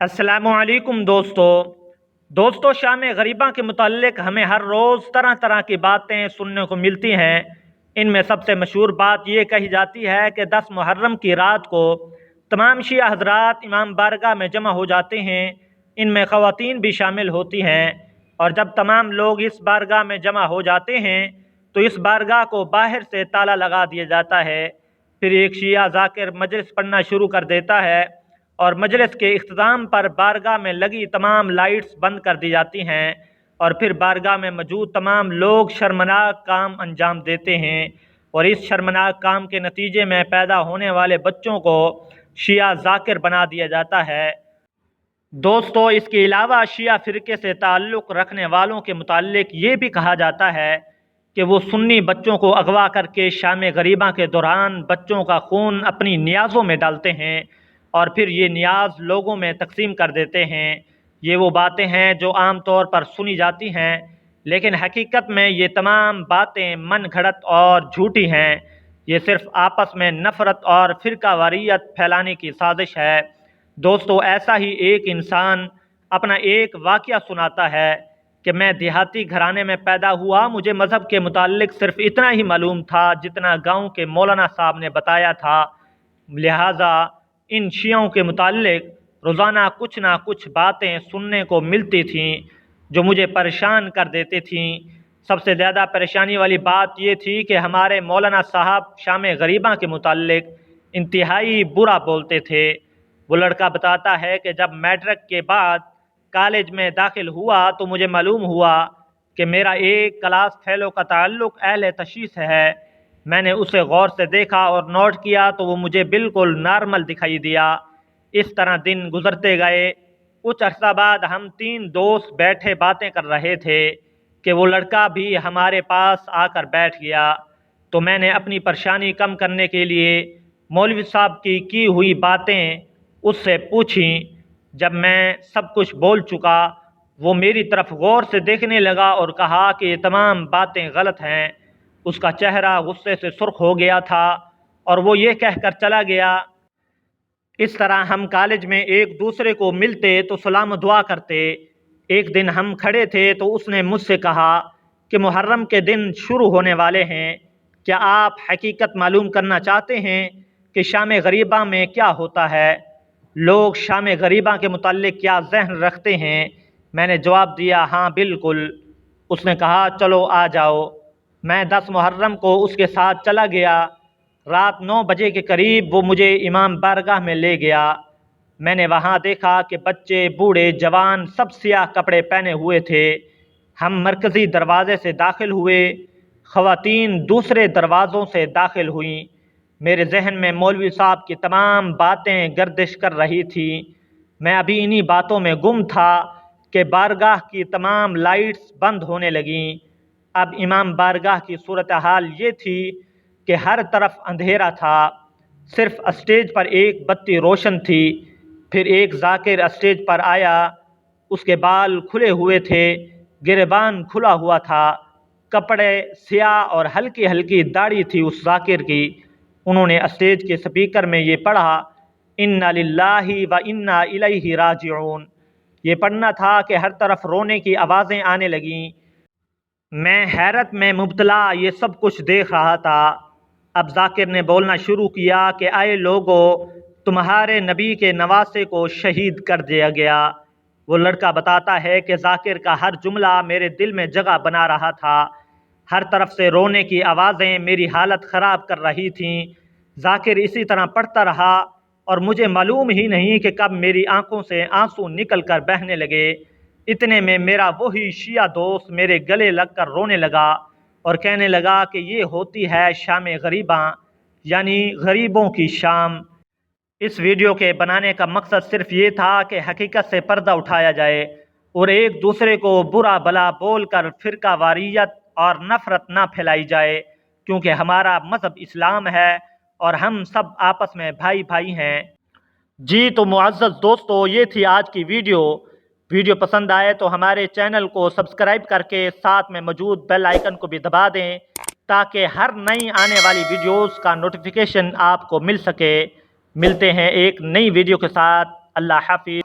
السلام علیکم دوستو شام غریبہ کے متعلق ہمیں ہر روز طرح طرح کی باتیں سننے کو ملتی ہیں۔ ان میں سب سے مشہور بات یہ کہی جاتی ہے کہ 10 محرم کی رات کو تمام شیعہ حضرات امام بارگاہ میں جمع ہو جاتے ہیں۔ ان میں خواتین بھی شامل ہوتی ہیں، اور جب تمام لوگ اس بارگاہ میں جمع ہو جاتے ہیں تو اس بارگاہ کو باہر سے تالا لگا دیا جاتا ہے۔ پھر ایک شیعہ ذاکر مجلس پڑھنا شروع کر دیتا ہے، اور مجلس کے اختتام پر بارگاہ میں لگی تمام لائٹس بند کر دی جاتی ہیں، اور پھر بارگاہ میں موجود تمام لوگ شرمناک کام انجام دیتے ہیں، اور اس شرمناک کام کے نتیجے میں پیدا ہونے والے بچوں کو شیعہ ذاکر بنا دیا جاتا ہے۔ دوستو اس کے علاوہ شیعہ فرقے سے تعلق رکھنے والوں کے متعلق یہ بھی کہا جاتا ہے کہ وہ سنی بچوں کو اغوا کر کے شام غریبہ کے دوران بچوں کا خون اپنی نیازوں میں ڈالتے ہیں، اور پھر یہ نیاز لوگوں میں تقسیم کر دیتے ہیں۔ یہ وہ باتیں ہیں جو عام طور پر سنی جاتی ہیں، لیکن حقیقت میں یہ تمام باتیں من گھڑت اور جھوٹی ہیں۔ یہ صرف آپس میں نفرت اور فرقہ واریت پھیلانے کی سازش ہے۔ دوستو ایسا ہی ایک انسان اپنا ایک واقعہ سناتا ہے کہ میں دیہاتی گھرانے میں پیدا ہوا، مجھے مذہب کے متعلق صرف اتنا ہی معلوم تھا جتنا گاؤں کے مولانا صاحب نے بتایا تھا، لہٰذا ان شیعوں کے متعلق روزانہ کچھ نہ کچھ باتیں سننے کو ملتی تھیں جو مجھے پریشان کر دیتی تھیں۔ سب سے زیادہ پریشانی والی بات یہ تھی کہ ہمارے مولانا صاحب شام غریبہ کے متعلق انتہائی برا بولتے تھے۔ وہ لڑکا بتاتا ہے کہ جب میٹرک کے بعد کالج میں داخل ہوا تو مجھے معلوم ہوا کہ میرا ایک کلاس فیلو کا تعلق اہل تشیع سے ہے۔ میں نے اسے غور سے دیکھا اور نوٹ کیا تو وہ مجھے بالکل نارمل دکھائی دیا۔ اس طرح دن گزرتے گئے۔ کچھ عرصہ بعد ہم 3 دوست بیٹھے باتیں کر رہے تھے کہ وہ لڑکا بھی ہمارے پاس آ کر بیٹھ گیا، تو میں نے اپنی پریشانی کم کرنے کے لیے مولوی صاحب کی ہوئی باتیں اس سے پوچھیں۔ جب میں سب کچھ بول چکا، وہ میری طرف غور سے دیکھنے لگا اور کہا کہ یہ تمام باتیں غلط ہیں۔ اس کا چہرہ غصے سے سرخ ہو گیا تھا اور وہ یہ کہہ کر چلا گیا۔ اس طرح ہم کالج میں ایک دوسرے کو ملتے تو سلام و دعا کرتے۔ ایک دن ہم کھڑے تھے تو اس نے مجھ سے کہا کہ محرم کے دن شروع ہونے والے ہیں، کیا آپ حقیقت معلوم کرنا چاہتے ہیں کہ شام غریبہ میں کیا ہوتا ہے؟ لوگ شام غریبہ کے متعلق کیا ذہن رکھتے ہیں؟ میں نے جواب دیا، ہاں بالکل۔ اس نے کہا چلو آ جاؤ۔ میں 10 محرم کو اس کے ساتھ چلا گیا۔ رات 9 بجے کے قریب وہ مجھے امام بارگاہ میں لے گیا۔ میں نے وہاں دیکھا کہ بچے، بوڑھے، جوان سب سیاہ کپڑے پہنے ہوئے تھے۔ ہم مرکزی دروازے سے داخل ہوئے، خواتین دوسرے دروازوں سے داخل ہوئیں۔ میرے ذہن میں مولوی صاحب کی تمام باتیں گردش کر رہی تھیں۔ میں ابھی انہی باتوں میں گم تھا کہ بارگاہ کی تمام لائٹس بند ہونے لگیں۔ اب امام بارگاہ کی صورتحال یہ تھی کہ ہر طرف اندھیرا تھا، صرف اسٹیج پر ایک بتی روشن تھی۔ پھر ایک ذاکر اسٹیج پر آیا، اس کے بال کھلے ہوئے تھے، گریبان کھلا ہوا تھا، کپڑے سیاہ اور ہلکی ہلکی داڑھی تھی اس ذاکر کی۔ انہوں نے اسٹیج کے سپیکر میں یہ پڑھا، انا للہ و انا الیہ راجعون۔ یہ پڑھنا تھا کہ ہر طرف رونے کی آوازیں آنے لگیں۔ میں حیرت میں مبتلا یہ سب کچھ دیکھ رہا تھا۔ اب ذاکر نے بولنا شروع کیا کہ اے لوگو، تمہارے نبی کے نواسے کو شہید کر دیا گیا۔ وہ لڑکا بتاتا ہے کہ ذاکر کا ہر جملہ میرے دل میں جگہ بنا رہا تھا۔ ہر طرف سے رونے کی آوازیں میری حالت خراب کر رہی تھیں۔ ذاکر اسی طرح پڑھتا رہا اور مجھے معلوم ہی نہیں کہ کب میری آنکھوں سے آنسو نکل کر بہنے لگے۔ اتنے میں میرا وہی شیعہ دوست میرے گلے لگ کر رونے لگا اور کہنے لگا کہ یہ ہوتی ہے شام غریبہ، یعنی غریبوں کی شام۔ اس ویڈیو کے بنانے کا مقصد صرف یہ تھا کہ حقیقت سے پردہ اٹھایا جائے اور ایک دوسرے کو برا بھلا بول کر فرقہ واریت اور نفرت نہ پھیلائی جائے، کیونکہ ہمارا مذہب اسلام ہے اور ہم سب آپس میں بھائی بھائی ہیں۔ جی تو معزز دوستو، یہ تھی آج کی ویڈیو پسند آئے تو ہمارے چینل کو سبسکرائب کر کے ساتھ میں موجود بیل آئیکن کو بھی دبا دیں تاکہ ہر نئی آنے والی ویڈیوز کا نوٹیفیکیشن آپ کو مل سکے۔ ملتے ہیں ایک نئی ویڈیو کے ساتھ۔ اللہ حافظ۔